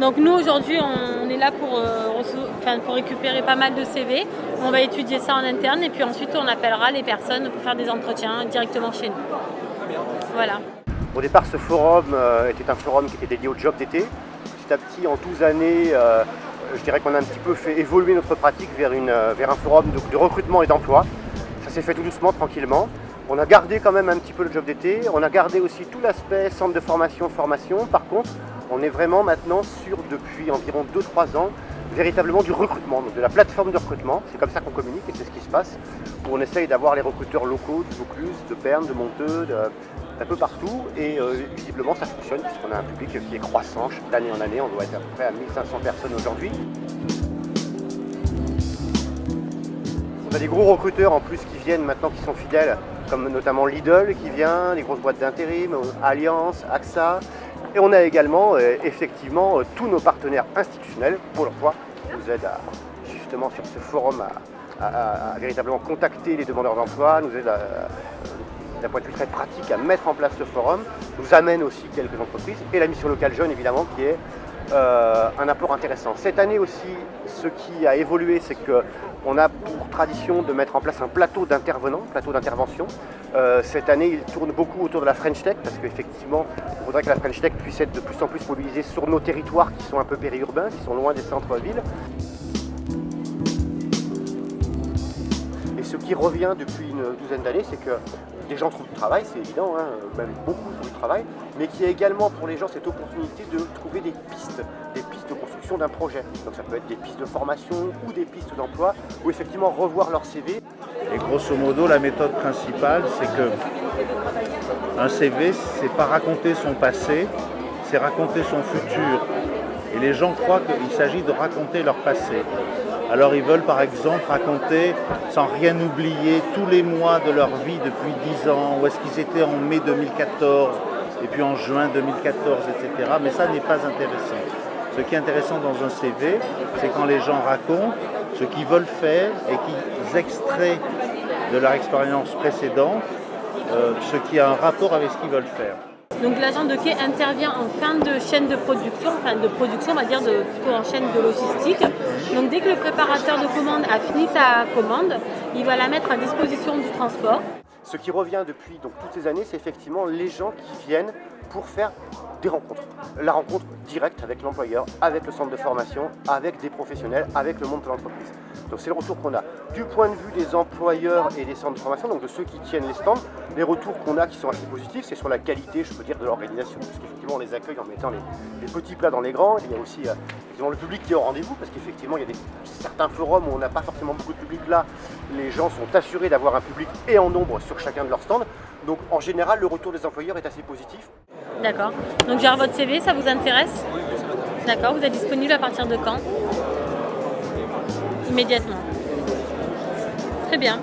Donc nous aujourd'hui on est là pour récupérer pas mal de CV. On va étudier ça en interne et puis ensuite on appellera les personnes pour faire des entretiens directement chez nous. Voilà. Au départ, ce forum était un forum qui était dédié au job d'été. Petit à petit, en 12 années, je dirais qu'on a un petit peu fait évoluer notre pratique vers un forum de recrutement et d'emploi. Ça s'est fait tout doucement, tranquillement. On a gardé quand même un petit peu le job d'été. On a gardé aussi tout l'aspect centre de formation. Par contre, on est vraiment maintenant sur, depuis environ 2-3 ans, véritablement du recrutement, donc de la plateforme de recrutement. C'est comme ça qu'on communique et c'est ce qui se passe. Où on essaye d'avoir les recruteurs locaux du Vaucluse, de Berne, de Monteux, un peu partout. Et visiblement ça fonctionne puisqu'on a un public qui est croissant d'année en année. On doit être à peu près à 1500 personnes aujourd'hui. On a des gros recruteurs en plus qui viennent maintenant, qui sont fidèles, comme notamment Lidl qui vient, les grosses boîtes d'intérim, Allianz, AXA. Et on a également effectivement tous nos partenaires institutionnels, Pôle emploi, qui nous aident justement sur ce forum à véritablement contacter les demandeurs d'emploi, nous aident d'un point de vue très pratique à mettre en place ce forum, nous amène aussi quelques entreprises et la mission locale jeune évidemment qui est un apport intéressant. Cette année aussi, ce qui a évolué, c'est qu'on a pour tradition de mettre en place un plateau d'intervenants, plateau d'intervention. Cette année, il tourne beaucoup autour de la French Tech parce qu'effectivement, il faudrait que la French Tech puisse être de plus en plus mobilisée sur nos territoires qui sont un peu périurbains, qui sont loin des centres-villes. Et ce qui revient depuis une douzaine d'années, c'est que les gens trouvent du travail, c'est évident, hein, même beaucoup trouvent du travail, mais qu'il y a également pour les gens cette opportunité de trouver des pistes de construction d'un projet. Donc ça peut être des pistes de formation ou des pistes d'emploi, ou effectivement revoir leur CV. Et grosso modo, la méthode principale, c'est que un CV, c'est pas raconter son passé, c'est raconter son futur. Et les gens croient qu'il s'agit de raconter leur passé. Alors ils veulent par exemple raconter, sans rien oublier, tous les mois de leur vie depuis 10 ans, où est-ce qu'ils étaient en mai 2014, et puis en juin 2014, etc. Mais ça n'est pas intéressant. Ce qui est intéressant dans un CV, c'est quand les gens racontent ce qu'ils veulent faire et qu'ils extraient de leur expérience précédente ce qui a un rapport avec ce qu'ils veulent faire. Donc l'agent de quai intervient en fin de chaîne de production, on va dire plutôt en chaîne de logistique. Donc dès que le préparateur de commande a fini sa commande, il va la mettre à disposition du transport. Ce qui revient depuis donc, toutes ces années, c'est effectivement les gens qui viennent pour faire des rencontres. La rencontre directe avec l'employeur, avec le centre de formation, avec des professionnels, avec le monde de l'entreprise. Donc c'est le retour qu'on a. Du point de vue des employeurs et des centres de formation, donc de ceux qui tiennent les stands, les retours qu'on a qui sont assez positifs, c'est sur la qualité, je peux dire, de l'organisation. Parce qu'effectivement, on les accueille en mettant les petits plats dans les grands. Il y a aussi le public qui est au rendez-vous, parce qu'effectivement, il y a certains forums où on n'a pas forcément beaucoup de public là. Les gens sont assurés d'avoir un public et en nombre sur chacun de leurs stands. Donc en général, le retour des employeurs est assez positif. D'accord. Donc j'ai votre CV, ça vous intéresse? D'accord. Vous êtes disponible à partir de quand? Immédiatement. Très bien.